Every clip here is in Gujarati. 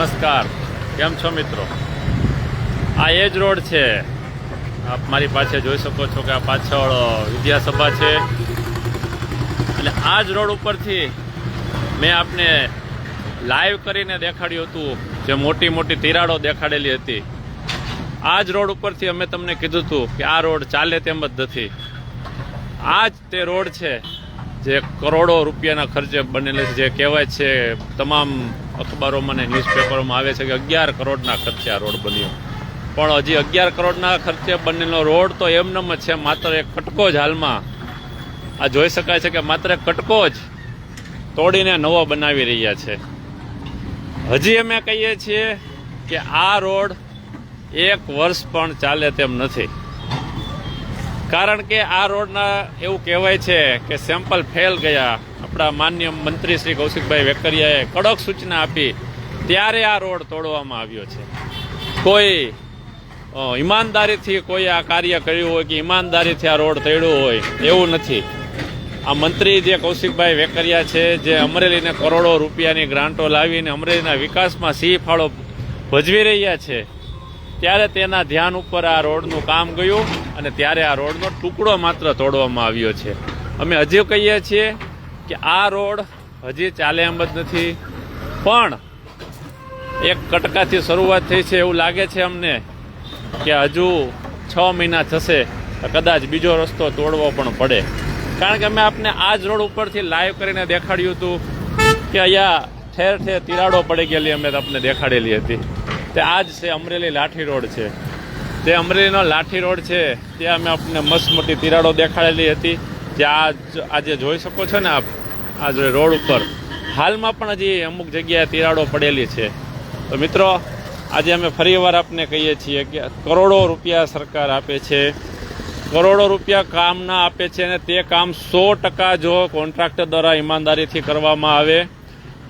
નમસ્કાર, કેમ છો મિત્રો? આ એ જ રોડ છે. આપ મારી પાસે જોઈ શકો છો કે આ પાછળ વિદ્યાસભા છે અને આ જ રોડ ઉપરથી મેં આપને લાઈવ કરીને દેખાડ્યું હતું, જે મોટી મોટી તિરાડો દેખાડેલી હતી. આ જ રોડ ઉપરથી અમે તમને કીધું હતું કે આ રોડ ચાલે તેમ જ નથી. આ જ તે રોડ છે જે કરોડો રૂપિયાના ખર્ચે બનેલી છે, જે કહેવાય છે તમામ અખબારોમાં ને ન્યૂઝપેપરોમાં આવે છે કે 11 કરોડના ખર્ચે આ રોડ બન્યો. પણ હજી 11 કરોડના ખર્ચે બનેલો રોડ તો એમનેમ જ છે, માત્ર એક કટકો જ હાલમાં આ જોઈ શકાય છે કે માત્ર એક કટકો જ તોડીને નવો બનાવી રહ્યા છે. હજી અમે કહીએ છીએ કે આ રોડ 1 વર્ષ પણ ચાલે તેમ નથી, કારણ કે આ રોડના એવું કહેવાય છે કે સેમ્પલ ફેલ ગયા. આપણા માન્ય મંત્રી શ્રી કૌશિકભાઈ વેકરિયાએ કડક સૂચના આપી ત્યારે આ રોડ તોડવામાં આવ્યો છે. કોઈ ઈમાનદારીથી કોઈ આ કાર્ય કર્યું હોય કે ઈમાનદારીથી આ રોડ તોડ્યો હોય એવું નથી. આ મંત્રી જે કૌશિકભાઈ વેકરિયા છે, જે અમરેલીને કરોડો રૂપિયાની ગ્રાન્ટો લાવીને અમરેલીના વિકાસમાં સિંહ ફાળો ભજવી રહ્યા છે, ત્યારે તેના ધ્યાન ઉપર આ રોડનું કામ ગયું અને ત્યારે આ રોડનો ટુકડો માત્ર તોડવામાં આવ્યો છે. અમે હજી કહીએ છીએ કે આ રોડ હજી ચાલે એમ જ નથી, પણ એક કટકાથી શરૂઆત થઈ છે. એવું લાગે છે અમને કે હજુ 6 મહિના થશે તો કદાચ બીજો રસ્તો તોડવો પણ પડે, કારણ કે અમે આપને આ જ રોડ ઉપરથી લાઈવ કરીને દેખાડ્યું હતું કે અહીંયા ઠેર ઠેર તિરાડો પડી ગયેલી અમે તમને દેખાડેલી હતી. તે આ જ છે અમરેલી લાઠી રોડ છે. તે અમરેલીનો લાઠી રોડ છે, ત્યાં અમે આપણને મસ્ત મોટી તિરાડો દેખાડેલી હતી. જે આજે જોઈ શકો છો ને આપ, આ રોડ ઉપર હાલમાં પણ હજી અમુક જગ્યાએ તિરાડો પડેલી છે. તો મિત્રો, આજે અમે ફરીવાર આપને કહીએ છીએ કે કરોડો રૂપિયા સરકાર આપે છે, કરોડો રૂપિયા કામના આપે છે, અને તે કામ 100% જો કોન્ટ્રાક્ટર દ્વારા ઈમાનદારીથી કરવામાં આવે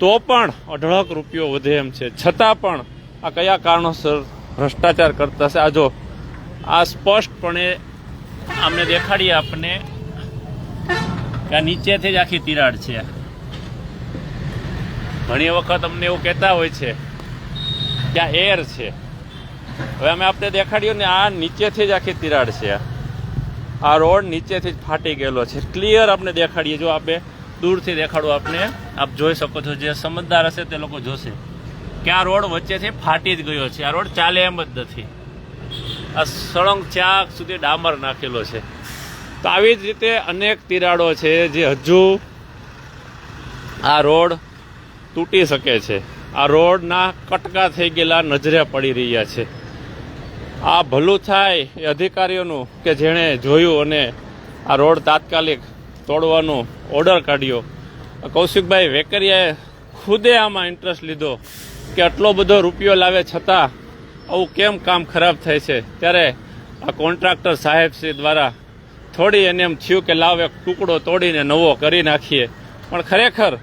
તો પણ અઢળક રૂપિયો વધે એમ છે. છતાં પણ આ કયા કારણોસર ભ્રષ્ટાચાર કરતા છે? આ જો આ સ્પષ્ટપણે અમને દેખાડીએ આપને કે આ નીચેથી જ આખી તિરાડ છે. ઘણી વખત અમને એવું કહેતા હોય છે કે આ એર છે. હવે અમે આપને દેખાડ્યું ને, આ નીચેથી જ આખી તિરાડ છે. આ રોડ નીચેથી જ ફાટી ગયેલો છે. ક્લિયર આપણે દેખાડીએ. જો આપણે દૂરથી દેખાડું આપને, આપ જોઈ શકો છો. જે સમજદાર હશે તે લોકો જોશે કે આ રોડ વચ્ચેથી ફાટી જ ગયો છે. આ રોડ ચાલે એમ જ નથી. આ સળંગ ચાક સુધી ડામર નાખેલો છે. તો આવી જ રીતે અનેક તિરાડો છે જે હજુ આ રોડ તૂટી શકે છે. આ રોડના કટકા થઈ ગયેલા નજરે પડી રહ્યા છે. આ ભલું થાય એ અધિકારીઓનું કે જેણે જોયું અને આ રોડ તાત્કાલિક તોડવાનો ઓર્ડર કાઢ્યો. કૌશિકભાઈ વેકરિયાએ ખુદે આમાં ઇન્ટરેસ્ટ લીધો કે આટલો બધો રૂપિયો લાવે છતાં આવું કેમ કામ ખરાબ થાય છે. ત્યારે આ કોન્ટ્રાક્ટર સાહેબશ્રી દ્વારા થોડી એને એમ થયું કે લાવ એક ટુકડો તોડીને નવો કરી નાખીએ. પણ ખરેખર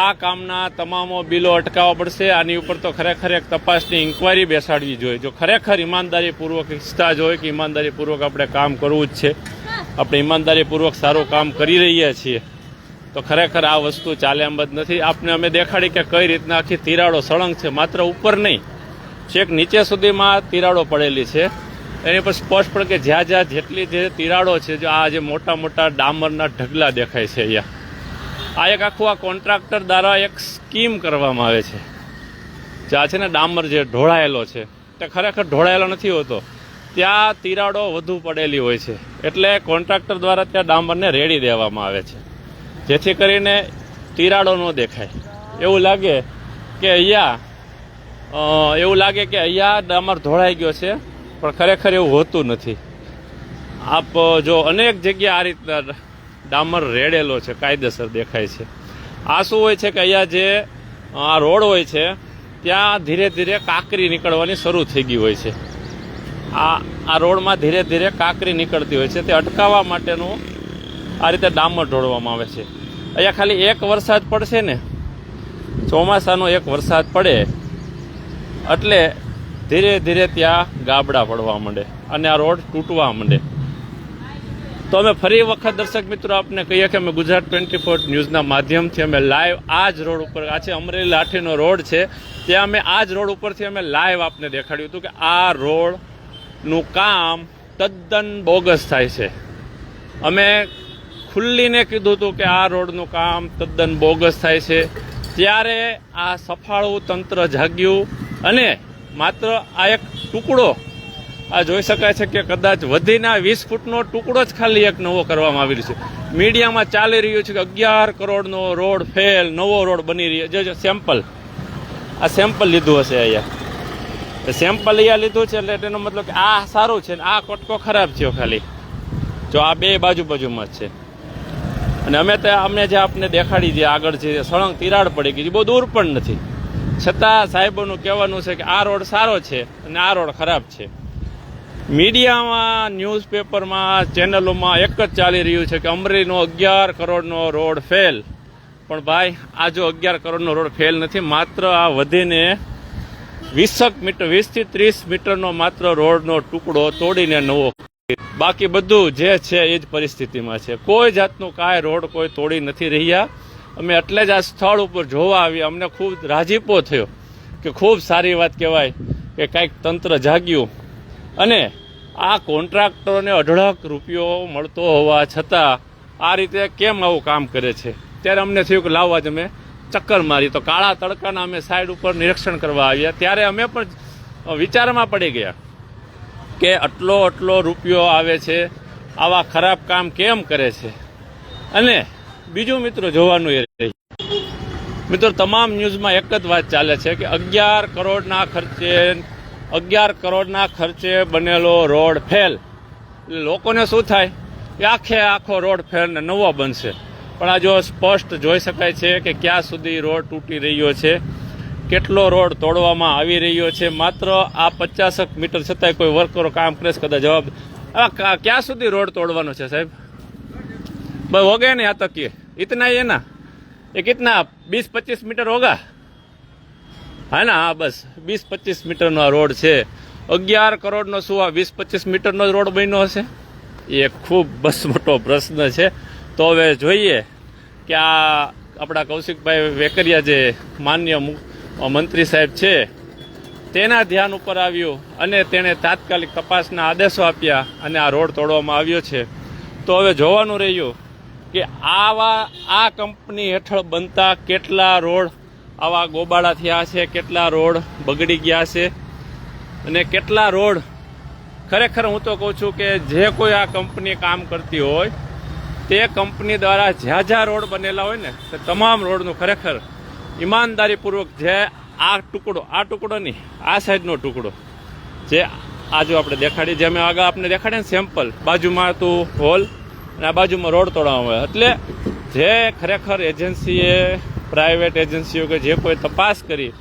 આ કામના તમામો બિલો અટકાવવા પડશે. આની ઉપર તો ખરેખર એક તપાસની ઇન્કવાયરી બેસાડવી જોઈએ. જો ખરેખર ઈમાનદારીપૂર્વક ઈચ્છતા જ હોય કે ઈમાનદારીપૂર્વક આપણે કામ કરવું જ છે, આપણે ઈમાનદારીપૂર્વક સારું કામ કરી રહ્યા છીએ, તો ખરેખર આ વસ્તુ ચાલે એમ જ નથી. આપને અમે દેખાડી કે કઈ રીતના આખી તિરાડો સળંગ છે. માત્ર ઉપર નહીં, છેક નીચે સુધીમાં તિરાડો પડેલી છે. એની પર સ્પષ્ટ પણ કે જ્યાં જ્યાં જેટલી જે તિરાડો છે, જો આ જે મોટા મોટા ડામરના ઢગલા દેખાય છે અહીંયા, આ એક આખું આ કોન્ટ્રાક્ટર દ્વારા એક સ્કીમ કરવામાં આવે છે. જે આ છે ને ડામર જે ઢોળાયેલો છે, તે ખરેખર ઢોળાયેલો નથી હોતો. ત્યાં તિરાડો વધુ પડેલી હોય છે, એટલે કોન્ટ્રાક્ટર દ્વારા ત્યાં ડામરને રેડી દેવામાં આવે છે, જેથી કરીને તિરાડો ન દેખાય. એવું લાગે કે અહીંયા ડામર ઢોળાઈ ગયો છે, પણ ખરેખર એવું હોતું નથી. આપ જો અનેક જગ્યા આ રીતના ડામર રેડેલો છે, કાયદેસર દેખાય છે. આ શું હોય છે કે અહીંયા જે આ રોડ હોય છે ત્યાં ધીરે ધીરે કાંકરી નીકળવાની શરૂ થઈ ગઈ હોય છે. આ રોડમાં ધીરે ધીરે કાંકરી નીકળતી હોય છે. તે અટકાવવા માટેનું આ રીતે ડામર ઢોળવામાં આવે છે. અહીંયા ખાલી એક વરસાદ પડશે ને, ચોમાસાનો એક વરસાદ પડે એટલે ધીરે ધીરે ત્યાં ગાબડા પડવા માંડે અને આ રોડ તૂટવા માંડે. તો અમે ફરી વખત દર્શક મિત્રો આપને કહીએ કે અમે ગુજરાત 24 ન્યૂઝના માધ્યમથી અમે લાઈવ આ જ રોડ ઉપર, આ છે અમરેલી લાઠીનો રોડ છે, ત્યાં અમે આ જ રોડ ઉપરથી અમે લાઈવ આપને દેખાડ્યું હતું કે આ રોડનું કામ તદ્દન બોગસ થાય છે. અમે ખુલ્લીને કીધું હતું કે આ રોડનું કામ તદ્દન બોગસ થાય છે. ત્યારે આ સફાળું તંત્ર જાગ્યું અને માત્ર આ એક ટુકડો, આ જોઈ શકાય છે કે કદાચ વધીને 20 ફૂટનો ટુકડો જ ખાલી એક નવો કરવામાં આવી રહ્યો છે. મીડિયામાં ચાલી રહ્યું છે કે 11 કરોડનો રોડ ફેલ, નવો રોડ બની રહ્યો. જો સેમ્પલ, આ સેમ્પલ લીધું હશે અહીંયા, સેમ્પલ અહીંયા લીધું છે એટલે તેનો મતલબ કે આ સારું છે ને આ કટકો ખરાબ થયો ખાલી. જો આ બે બાજુમાં જ છે. અને અમે જે આપને દેખાડી જે આગળ છે સળંગ તિરાડ પડી ગઈ, બહુ દૂર પણ નથી, છતાં સાહેબોનું કહેવાનું છે કે આ રોડ સારો છે અને આ રોડ ખરાબ છે. મીડિયામાં, ન્યૂઝપેપરમાં, ચેનલોમાં એક જ ચાલી રહ્યું છે કે અમરેલીનો 11 કરોડનો રોડ ફેલ. પણ ભાઈ આ જો 11 કરોડનો રોડ ફેલ નથી, માત્ર આ વધીને 20 મીટર, 20 થી 30 મીટરનો માત્ર રોડનો ટુકડો તોડીને નવો, બાકી બધું જે છે એ જ પરિસ્થિતિમાં છે. કોઈ જાતનું કાંઈ રોડ કોઈ તોડી નથી રહ્યા. અમે એટલે જ આ સ્થળ ઉપર જોવા આવ્યા. અમને ખૂબ રાજીપો થયો કે ખૂબ સારી વાત કહેવાય કે કાંઈક તંત્ર જાગ્યું અને આ કોન્ટ્રાક્ટરોને અઢળક રૂપિયો મળતો હોવા છતાં આ રીતે કેમ આવું કામ કરે છે. ત્યારે અમને થયું કે લાવો આજે અમે ચક્કર મારી. તો કાળા તડકાના અમે સાઈડ ઉપર નિરીક્ષણ કરવા આવ્યા. ત્યારે અમે પણ વિચારમાં પડી ગયા કે આટલો રૂપિયો આવે છે, આવા ખરાબ કામ કેમ કરે છે. અને બીજું મિત્રો જોવાનું એ રહી, મિત્રો તમામ ન્યૂઝમાં એક જ વાત ચાલે છે કે 11 કરોડના ખર્ચે બનેલો રોડ ફેલ. લોકોને શું થાય કે આખો રોડ ફેલ ને નવો બનશે. પણ આ જો સ્પષ્ટ જોઈ શકાય છે કે ક્યાં સુધી રોડ તૂટી રહ્યો છે, કેટલો રોડ તોડવામાં આવી રહ્યો છે. માત્ર આ 50 મીટર છતાંય કોઈ વર્કરો કામ કરે છે. કદાચ જવાબ ક્યાં સુધી રોડ તોડવાનો છે સાહેબ? બસ हो गया नहीं, यहाँ तक ये इतना ही है ना, ये कितना 20-25 मीटर होगा है ना? हाँ बस 20-25 મીટરનો આ રોડ છે. 11 કરોડનો શું આ 20-25 મીટરનો રોડ બન્યો હશે? એ ખૂબ બસ મોટો પ્રશ્ન છે. તો હવે જોઈએ કે આ આપણા કૌશિકભાઈ વેકરિયા જે માન્ય મંત્રી સાહેબ છે તેના ધ્યાન ઉપર આવ્યું અને તેણે તાત્કાલિક તપાસના આદેશો આપ્યા અને આ રોડ તોડવામાં આવ્યો છે. તો હવે જોવાનું રહ્યું કે આ કંપની હેઠળ બનતા કેટલા રોડ આવા ગોબાળા થયા છે, કેટલા રોડ બગડી ગયા છે અને કેટલા રોડ ખરેખર હું તો કહું છું કે જે કોઈ આ કંપની કામ કરતી હોય તે કંપની દ્વારા જ્યાં રોડ બનેલા હોય ને તે તમામ રોડનું ખરેખર ઈમાનદારીપૂર્વક જે આ ટુકડો નહીં, આ સાઈડનો ટુકડો જે આ જો આપણે દેખાડી, જે અમે આગળ આપણે દેખાડીએ ને સેમ્પલ, બાજુમાં તો હોલ અને આ બાજુમાં રોડ તોડવામાં આવે. એટલે જે ખરેખર એજન્સીએ, પ્રાઇવેટ એજન્સીઓ કે જે કોઈ તપાસ કરી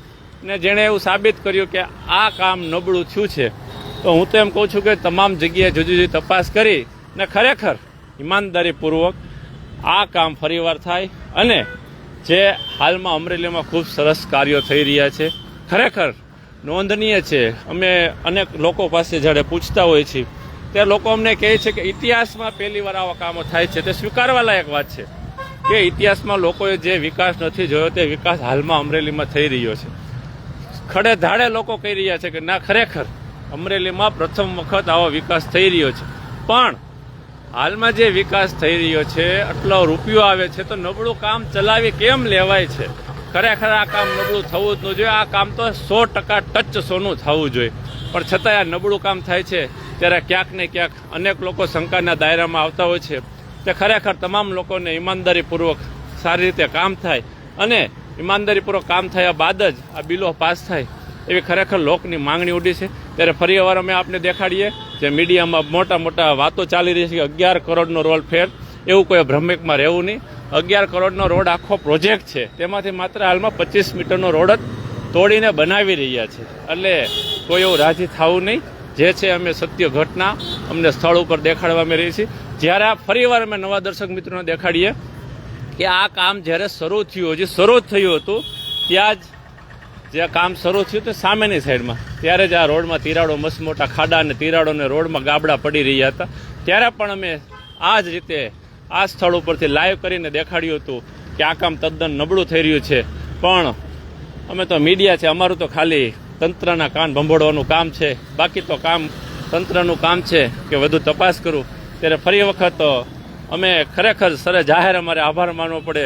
ને જેણે એવું સાબિત કર્યું કે આ કામ નબળું થયું છે, તો હું તો એમ કહું છું કે તમામ જગ્યાએ જુદી જુદી તપાસ કરી ને ખરેખર ઈમાનદારીપૂર્વક આ કામ ફરીવાર થાય. અને જે હાલમાં અમરેલીમાં ખૂબ સરસ કાર્યો થઈ રહ્યા છે, ખરેખર નોંધનીય છે. અમે અનેક લોકો પાસે જ્યારે પૂછતા હોઈએ છીએ ત્યારે લોકો અમને કહે છે કે ઇતિહાસમાં પહેલી વાર આવા કામો થાય છે. તે સ્વીકારવા લાયક વાત છે કે ઇતિહાસમાં લોકોએ જે વિકાસ નથી જોયો તે વિકાસ હાલમાં અમરેલીમાં થઈ રહ્યો છે. ખડે ધાડે લોકો કહી રહ્યા છે કે ના, ખરેખર અમરેલીમાં પ્રથમ વખત આવો વિકાસ થઈ રહ્યો છે. પણ હાલમાં જે વિકાસ થઈ રહ્યો છે, આટલો રૂપિયો આવે છે, તો નબળું કામ ચલાવી કેમ લેવાય છે? ખરેખર આ કામ નબળું થવું જ ન જોઈએ. આ કામ તો 100% ટચ સોનું થવું જોઈએ. પણ છતાંય આ નબળું કામ થાય છે ત્યારે ક્યાંક ને ક્યાંક અનેક લોકો શંકાના દાયરામાં આવતા હોય છે. તે ખરેખર તમામ લોકોને ઈમાનદારીપૂર્વક સારી રીતે કામ થાય અને ઈમાનદારીપૂર્વક કામ થયા બાદ જ આ બિલો પાસ થાય એવી ખરેખર લોકની માંગણી ઉડી છે. ત્યારે ફરી વાર અમે આપને દેખાડીએ જે મીડિયામાં મોટા વાતો ચાલી રહી છે કે 11 કરોડનો રોડ ફેર. એવું કોઈ ભ્રમિકમાં રહેવું નહીં. 11 કરોડનો રોડ આખો પ્રોજેક્ટ છે, તેમાંથી માત્ર હાલમાં 25 મીટરનો રોડ જ તોડીને બનાવી રહ્યા છે. એટલે કોઈ એવું રાજી થવું નહીં. જે છે અમે સત્ય ઘટના અમને સ્થળ ઉપર દેખાડવામાં રહી છે. જ્યારે આ ફરીવાર અમે નવા દર્શક મિત્રોને દેખાડીએ કે આ કામ જ્યારે શરૂ થયું, હજી શરૂ થયું હતું ત્યાં જ જે કામ શરૂ થયું હતું સામેની સાઈડમાં, ત્યારે જ આ રોડમાં તિરાડો, મસ્ત મોટા ખાડા અને તિરાડો અને રોડમાં ગાબડા પડી રહ્યા હતા. ત્યારે પણ અમે આ જ રીતે આ સ્થળ ઉપરથી લાઈવ કરીને દેખાડ્યું હતું કે આ કામ તદ્દન નબળું થઈ રહ્યું છે. પણ અમે તો મીડિયા છે, અમારું તો ખાલી તંત્રના કાન ભંભોળવાનું કામ છે. બાકી તો કામ તંત્રનું કામ છે કે વધુ તપાસ કરું. ત્યારે ફરી વખત અમે ખરેખર સરે જાહેર અમારે આભાર માનવો પડે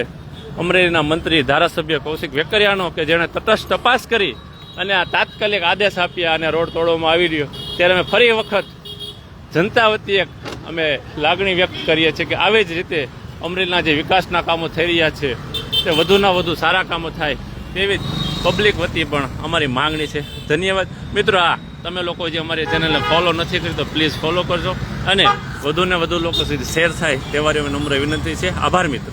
અમરેલીના મંત્રી ધારાસભ્ય કૌશિક વેકરિયાનો કે જેણે તટસ્થ તપાસ કરી અને આ તાત્કાલિક આદેશ આપ્યા અને રોડ તોડવામાં આવી રહ્યો. ત્યારે અમે ફરી વખત જનતા વતી અમે લાગણી વ્યક્ત કરીએ છીએ કે આવી જ રીતે અમરેલીના જે વિકાસના કામો થઈ રહ્યા છે તે વધુના વધુ સારા કામો થાય તેવી પબ્લિક વતી પણ અમારી માંગણી છે. ધન્યવાદ મિત્રો. તમે લોકો જે અમારી ચેનલને ફોલો નથી કરી તો પ્લીઝ ફોલો કરજો અને વધુને વધુ લોકો સુધી શેર થાય તેવા નમ્ર વિનંતી છે. આભાર મિત્રો.